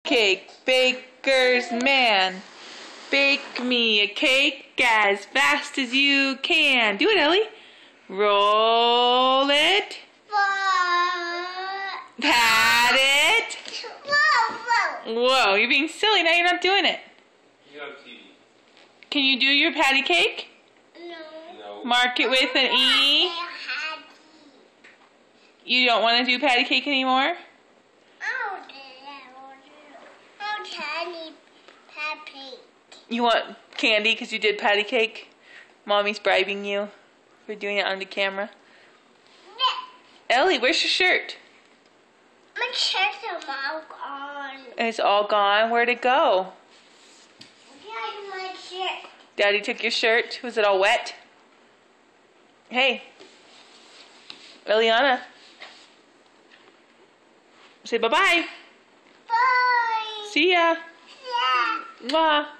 cake. Baker's man. Bake me a cake as fast as you can. Do it, Ellie. Roll it. Pat it. Whoa, you're being silly. Now you're not doing it. You have TV. Can you do your patty cake? No. Mark it with an E. You don't want to do patty cake anymore? You want candy because you did patty cake? Mommy's bribing you for doing it on the camera. Ellie, where's your shirt? My shirts are all gone. It's all gone. Where'd it go? Daddy, my shirt. Daddy took your shirt. Was it all wet? Hey. Eliana. Say bye-bye. Bye. See ya. Yeah. Mwah.